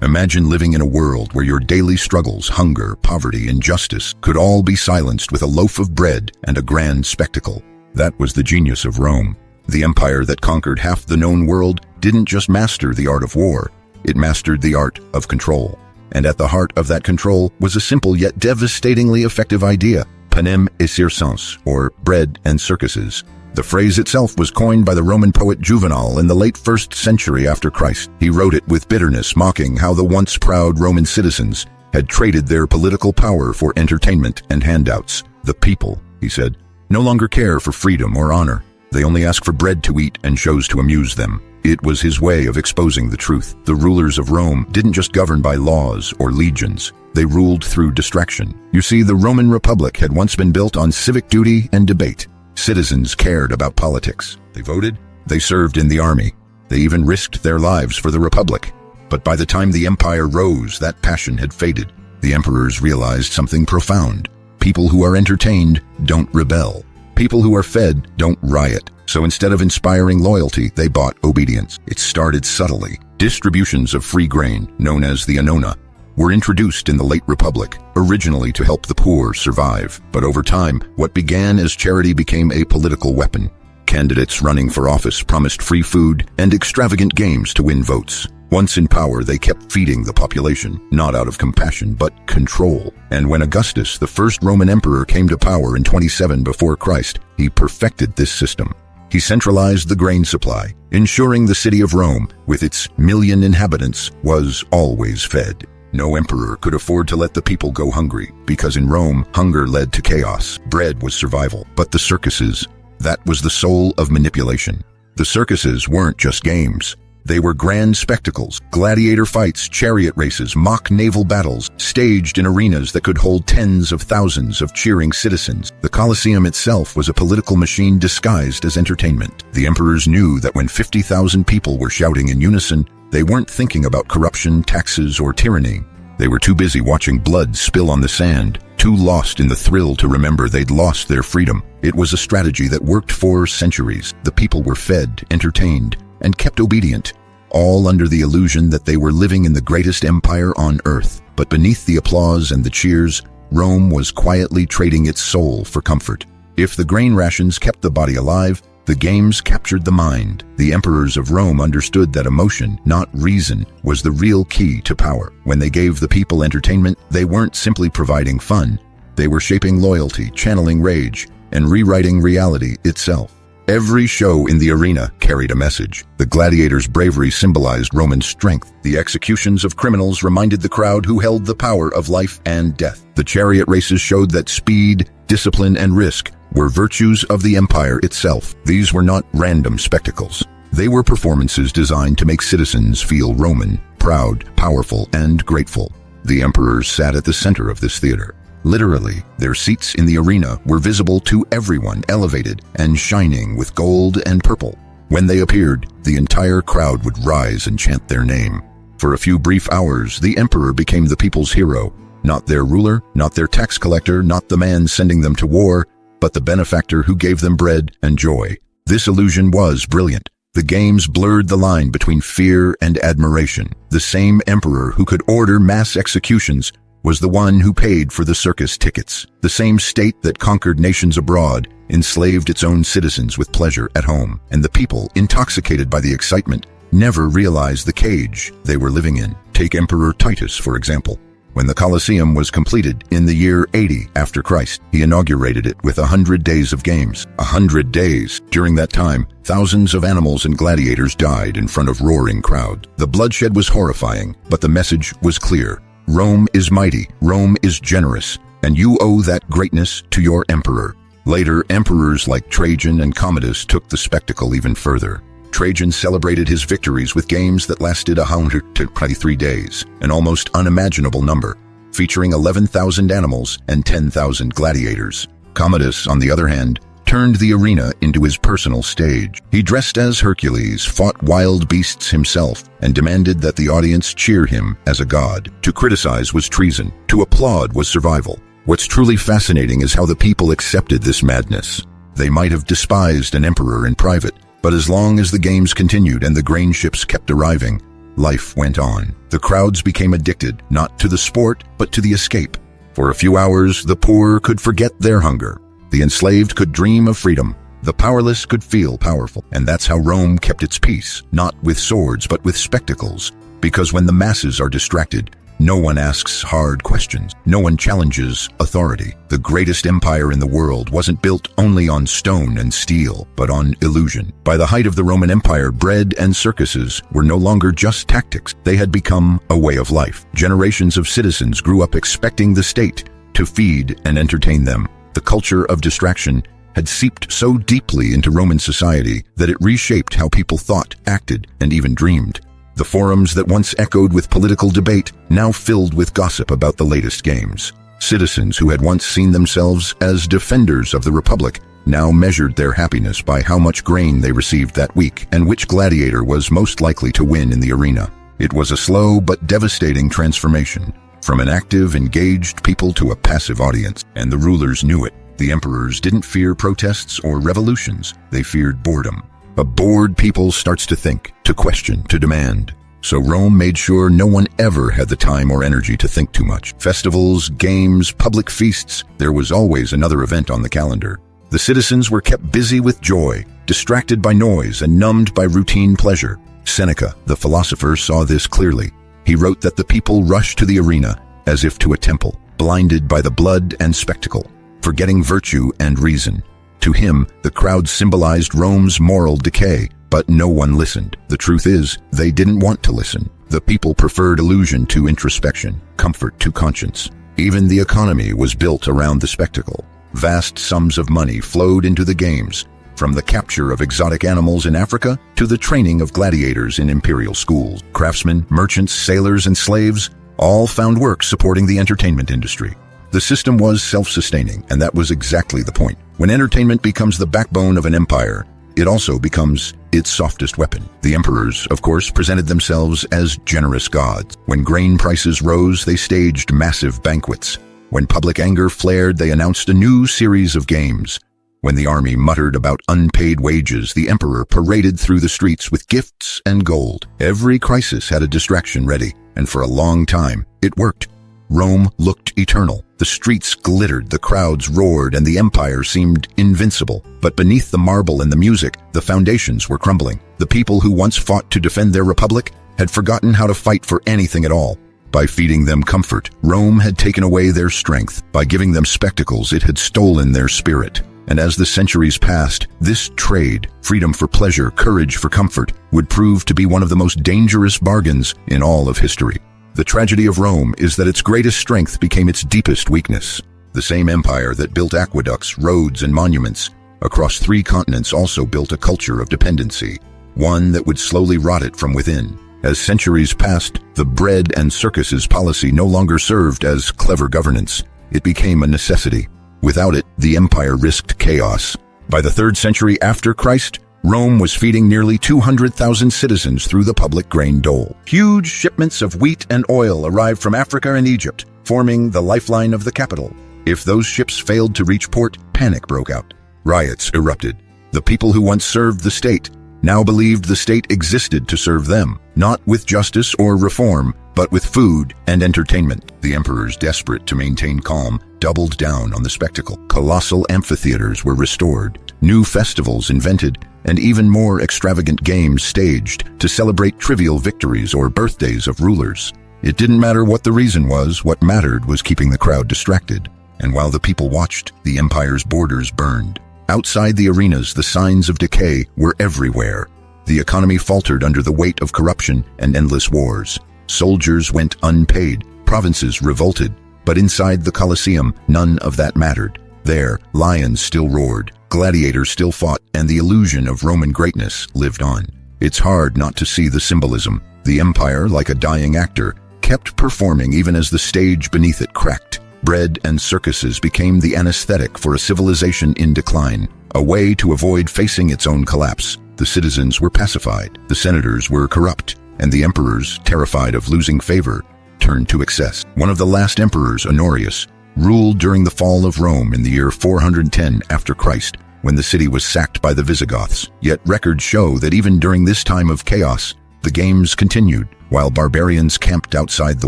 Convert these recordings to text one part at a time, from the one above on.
Imagine living in a world where your daily struggles, hunger, poverty, injustice could all be silenced with a loaf of bread and a grand spectacle. That was the genius of Rome. The empire that conquered half the known world didn't just master the art of war, it mastered the art of control. And at the heart of that control was a simple yet devastatingly effective idea: panem et circenses, or bread and circuses. The phrase itself was coined by the Roman poet Juvenal in the late 1st century after Christ. He wrote it with bitterness, mocking how the once proud Roman citizens had traded their political power for entertainment and handouts. The people, he said, no longer care for freedom or honor. They only ask for bread to eat and shows to amuse them. It was his way of exposing the truth. The rulers of Rome didn't just govern by laws or legions. They ruled through distraction. You see, the Roman Republic had once been built on civic duty and debate. Citizens cared about politics. They voted. They served in the army. They even risked their lives for the Republic. But by the time the empire rose, that passion had faded. The emperors realized something profound. People who are entertained don't rebel. People who are fed don't riot. So instead of inspiring loyalty, they bought obedience. It started subtly. Distributions of free grain, known as the annona, were introduced in the late Republic, originally to help the poor survive. But over time, what began as charity became a political weapon. Candidates running for office promised free food and extravagant games to win votes. Once in power, they kept feeding the population, not out of compassion, but control. And when Augustus, the first Roman emperor, came to power in 27 before Christ, he perfected this system. He centralized the grain supply, ensuring the city of Rome, with its 1 million inhabitants, was always fed. No emperor could afford to let the people go hungry, because in Rome, hunger led to chaos. Bread was survival. But the circuses, that was the soul of manipulation. The circuses weren't just games. They were grand spectacles, gladiator fights, chariot races, mock naval battles, staged in arenas that could hold tens of thousands of cheering citizens. The Colosseum itself was a political machine disguised as entertainment. The emperors knew that when 50,000 people were shouting in unison, they weren't thinking about corruption, taxes, or tyranny. They were too busy watching blood spill on the sand, too lost in the thrill to remember they'd lost their freedom. It was a strategy that worked for centuries. The people were fed, entertained, and kept obedient, all under the illusion that they were living in the greatest empire on earth. But beneath the applause and the cheers, Rome was quietly trading its soul for comfort. If the grain rations kept the body alive, the games captured the mind. The emperors of Rome understood that emotion, not reason, was the real key to power. When they gave the people entertainment, they weren't simply providing fun. They were shaping loyalty, channeling rage, and rewriting reality itself. Every show in the arena carried a message. The gladiators' bravery symbolized Roman strength. The executions of criminals reminded the crowd who held the power of life and death. The chariot races showed that speed, discipline, and risk were virtues of the empire itself. These were not random spectacles. They were performances designed to make citizens feel Roman, proud, powerful, and grateful. The emperors sat at the center of this theater. Literally, their seats in the arena were visible to everyone, elevated and shining with gold and purple. When they appeared, the entire crowd would rise and chant their name. For a few brief hours, the emperor became the people's hero, not their ruler, not their tax collector, not the man sending them to war, but the benefactor who gave them bread and joy. This illusion was brilliant. The games blurred the line between fear and admiration. The same emperor who could order mass executions was the one who paid for the circus tickets. The same state that conquered nations abroad enslaved its own citizens with pleasure at home. And the people, intoxicated by the excitement, never realized the cage they were living in. Take Emperor Titus, for example. When the Colosseum was completed in the year 80 after Christ, he inaugurated it with 100 days of games. 100 days. During that time, thousands of animals and gladiators died in front of roaring crowds. The bloodshed was horrifying, but the message was clear. Rome is mighty, Rome is generous, and you owe that greatness to your emperor. Later, emperors like Trajan and Commodus took the spectacle even further. Trajan celebrated his victories with games that lasted 123 days, an almost unimaginable number, featuring 11,000 animals and 10,000 gladiators. Commodus, on the other hand, turned the arena into his personal stage. He dressed as Hercules, fought wild beasts himself, and demanded that the audience cheer him as a god. To criticize was treason. To applaud was survival. What's truly fascinating is how the people accepted this madness. They might have despised an emperor in private, but as long as the games continued and the grain ships kept arriving, life went on. The crowds became addicted, not to the sport, but to the escape. For a few hours, the poor could forget their hunger. The enslaved could dream of freedom. The powerless could feel powerful. And that's how Rome kept its peace, not with swords, but with spectacles. Because when the masses are distracted, no one asks hard questions. No one challenges authority. The greatest empire in the world wasn't built only on stone and steel, but on illusion. By the height of the Roman Empire, bread and circuses were no longer just tactics. They had become a way of life. Generations of citizens grew up expecting the state to feed and entertain them. The culture of distraction had seeped so deeply into Roman society that it reshaped how people thought, acted, and even dreamed. The forums that once echoed with political debate now filled with gossip about the latest games. Citizens who had once seen themselves as defenders of the Republic now measured their happiness by how much grain they received that week and which gladiator was most likely to win in the arena. It was a slow but devastating transformation, from an active, engaged people to a passive audience, and the rulers knew it. The emperors didn't fear protests or revolutions, they feared boredom. A bored people starts to think, to question, to demand. So Rome made sure no one ever had the time or energy to think too much. Festivals, games, public feasts, there was always another event on the calendar. The citizens were kept busy with joy, distracted by noise and numbed by routine pleasure. Seneca, the philosopher, saw this clearly. He wrote that the people rushed to the arena as if to a temple, blinded by the blood and spectacle, forgetting virtue and reason. To him, the crowd symbolized Rome's moral decay, but no one listened. The truth is, they didn't want to listen. The people preferred illusion to introspection, comfort to conscience. Even the economy was built around the spectacle. Vast sums of money flowed into the games, from the capture of exotic animals in Africa to the training of gladiators in imperial schools. Craftsmen, merchants, sailors, and slaves all found work supporting the entertainment industry. The system was self-sustaining, and that was exactly the point. When entertainment becomes the backbone of an empire, it also becomes its softest weapon. The emperors, of course, presented themselves as generous gods. When grain prices rose, they staged massive banquets. When public anger flared, they announced a new series of games. When the army muttered about unpaid wages, the emperor paraded through the streets with gifts and gold. Every crisis had a distraction ready, and for a long time, it worked. Rome looked eternal. The streets glittered, the crowds roared, and the empire seemed invincible. But beneath the marble and the music, the foundations were crumbling. The people who once fought to defend their republic had forgotten how to fight for anything at all. By feeding them comfort, Rome had taken away their strength. By giving them spectacles, it had stolen their spirit. And as the centuries passed, this trade, freedom for pleasure, courage for comfort, would prove to be one of the most dangerous bargains in all of history. The tragedy of Rome is that its greatest strength became its deepest weakness. The same empire that built aqueducts, roads, and monuments across 3 continents also built a culture of dependency, one that would slowly rot it from within. As centuries passed, the bread and circuses policy no longer served as clever governance. It became a necessity. Without it, the empire risked chaos. By the 3rd century after Christ, Rome was feeding nearly 200,000 citizens through the public grain dole. Huge shipments of wheat and oil arrived from Africa and Egypt, forming the lifeline of the capital. If those ships failed to reach port, panic broke out. Riots erupted. The people who once served the state now believed the state existed to serve them, not with justice or reform, but with food and entertainment. The emperors, desperate to maintain calm, doubled down on the spectacle. Colossal amphitheaters were restored, new festivals invented, and even more extravagant games staged to celebrate trivial victories or birthdays of rulers. It didn't matter what the reason was, what mattered was keeping the crowd distracted. And while the people watched, the empire's borders burned. Outside the arenas, the signs of decay were everywhere. The economy faltered under the weight of corruption and endless wars. Soldiers went unpaid, provinces revolted, but inside the Colosseum, none of that mattered. There, lions still roared, gladiators still fought, and the illusion of Roman greatness lived on. It's hard not to see the symbolism. The empire, like a dying actor, kept performing even as the stage beneath it cracked. Bread and circuses became the anesthetic for a civilization in decline, a way to avoid facing its own collapse. The citizens were pacified, the senators were corrupt, and the emperors, terrified of losing favor, turned to excess. One of the last emperors, Honorius, ruled during the fall of Rome in the year 410 after Christ, when the city was sacked by the Visigoths. Yet records show that even during this time of chaos, The games continued, while barbarians camped outside the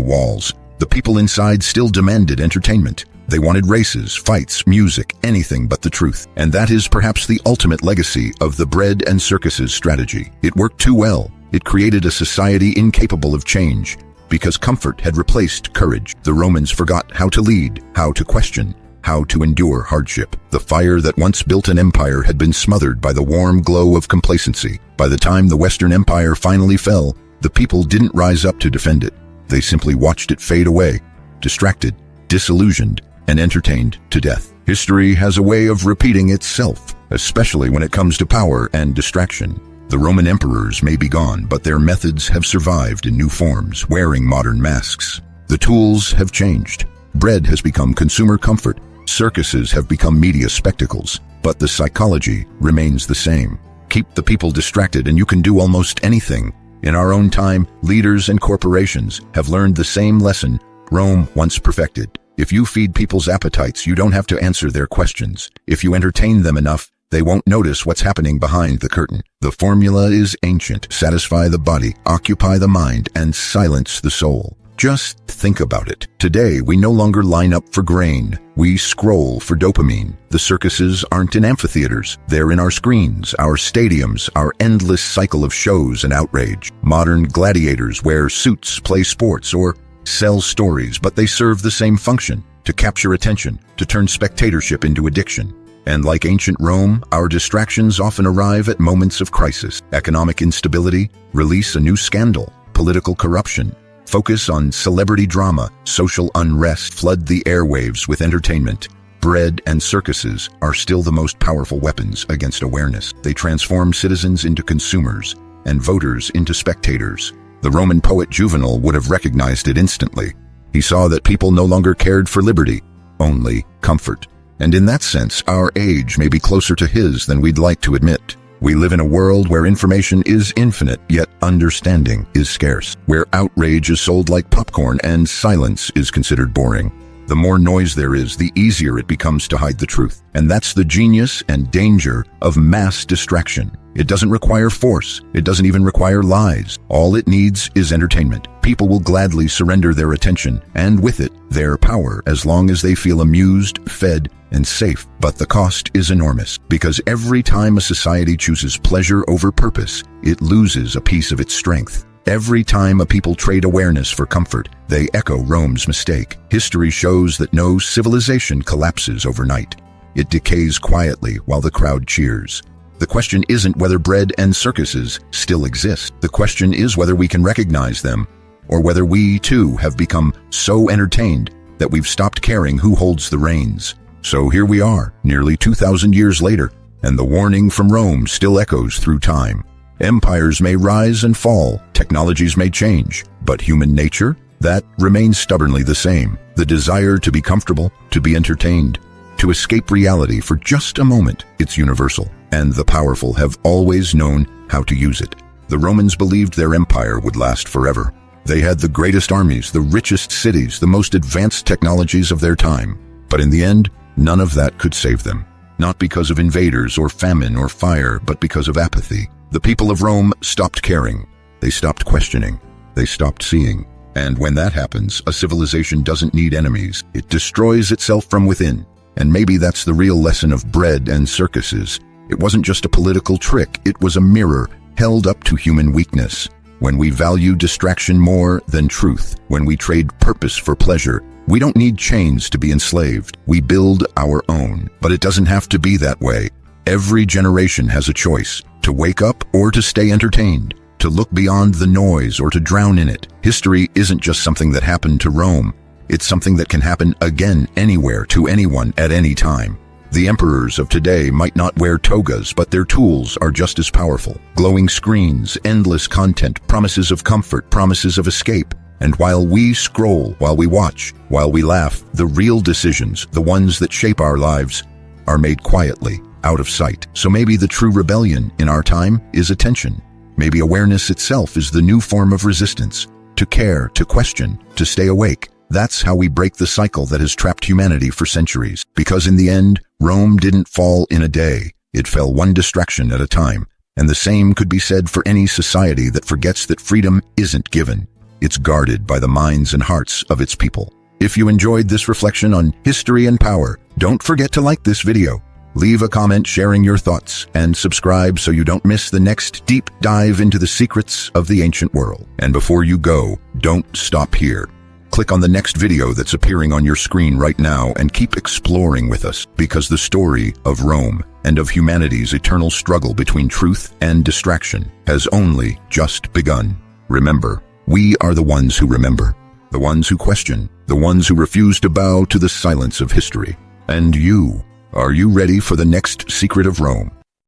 walls. The people inside still demanded entertainment. They wanted races, fights, music, anything but the truth. And that is perhaps the ultimate legacy of the bread and circuses strategy. It worked too well. It created a society incapable of change. Because comfort had replaced courage, the Romans forgot how to lead, how to question, how to endure hardship. The fire that once built an empire had been smothered by the warm glow of complacency. By the time the Western Empire finally fell, the people didn't rise up to defend it. They simply watched it fade away, distracted, disillusioned, and entertained to death. History has a way of repeating itself, especially when it comes to power and distraction. The Roman emperors may be gone, but their methods have survived in new forms, wearing modern masks. The tools have changed. Bread has become consumer comfort. Circuses have become media spectacles. But the psychology remains the same. Keep the people distracted and you can do almost anything. In our own time, leaders and corporations have learned the same lesson Rome once perfected. If you feed people's appetites, you don't have to answer their questions. If you entertain them enough, they won't notice what's happening behind the curtain. The formula is ancient. Satisfy the body, occupy the mind, and silence the soul. Just think about it. Today, we no longer line up for grain. We scroll for dopamine. The circuses aren't in amphitheaters. They're in our screens, our stadiums, our endless cycle of shows and outrage. Modern gladiators wear suits, play sports, or sell stories, but they serve the same function: to capture attention, to turn spectatorship into addiction. And like ancient Rome, our distractions often arrive at moments of crisis. Economic instability, release a new scandal, political corruption, focus on celebrity drama, social unrest, flood the airwaves with entertainment. Bread and circuses are still the most powerful weapons against awareness. They transform citizens into consumers and voters into spectators. The Roman poet Juvenal would have recognized it instantly. He saw that people no longer cared for liberty, only comfort. And in that sense, our age may be closer to his than we'd like to admit. We live in a world where information is infinite, yet understanding is scarce, where outrage is sold like popcorn and silence is considered boring. The more noise there is, the easier it becomes to hide the truth. And that's the genius and danger of mass distraction. It doesn't require force. It doesn't even require lies. All it needs is entertainment. People will gladly surrender their attention, and with it, their power, as long as they feel amused, fed, and safe. But the cost is enormous, because every time a society chooses pleasure over purpose, it loses a piece of its strength. Every time a people trade awareness for comfort, they echo Rome's mistake. History shows that no civilization collapses overnight. It decays quietly while the crowd cheers. The question isn't whether bread and circuses still exist. The question is whether we can recognize them, or whether we, too, have become so entertained that we've stopped caring who holds the reins. So here we are, nearly 2,000 years later, and the warning from Rome still echoes through time. Empires may rise and fall, technologies may change, but human nature, that remains stubbornly the same. The desire to be comfortable, to be entertained, to escape reality for just a moment, it's universal, and the powerful have always known how to use it. The Romans believed their empire would last forever. They had the greatest armies, the richest cities, the most advanced technologies of their time. But in the end, none of that could save them. Not because of invaders or famine or fire, but because of apathy. The people of Rome stopped caring. They stopped questioning. They stopped seeing. And when that happens, a civilization doesn't need enemies. It destroys itself from within. And maybe that's the real lesson of bread and circuses. It wasn't just a political trick. It was a mirror held up to human weakness. When we value distraction more than truth, when we trade purpose for pleasure, we don't need chains to be enslaved. We build our own. But it doesn't have to be that way. Every generation has a choice: to wake up or to stay entertained, to look beyond the noise or to drown in it. History isn't just something that happened to Rome. It's something that can happen again anywhere to anyone at any time. The emperors of today might not wear togas, but their tools are just as powerful. Glowing screens, endless content, promises of comfort, promises of escape. And while we scroll, while we watch, while we laugh, the real decisions, the ones that shape our lives, are made quietly, out of sight. So maybe the true rebellion in our time is attention. Maybe awareness itself is the new form of resistance. To care, to question, to stay awake. That's how we break the cycle that has trapped humanity for centuries. Because in the end, Rome didn't fall in a day. It fell one distraction at a time. And the same could be said for any society that forgets that freedom isn't given. It's guarded by the minds and hearts of its people. If you enjoyed this reflection on history and power, don't forget to like this video. Leave a comment sharing your thoughts and subscribe so you don't miss the next deep dive into the secrets of the ancient world. And before you go, don't stop here. Click on the next video that's appearing on your screen right now and keep exploring with us, because the story of Rome and of humanity's eternal struggle between truth and distraction has only just begun. Remember, we are the ones who remember, the ones who question, the ones who refuse to bow to the silence of history. And you, are you ready for the next secret of Rome?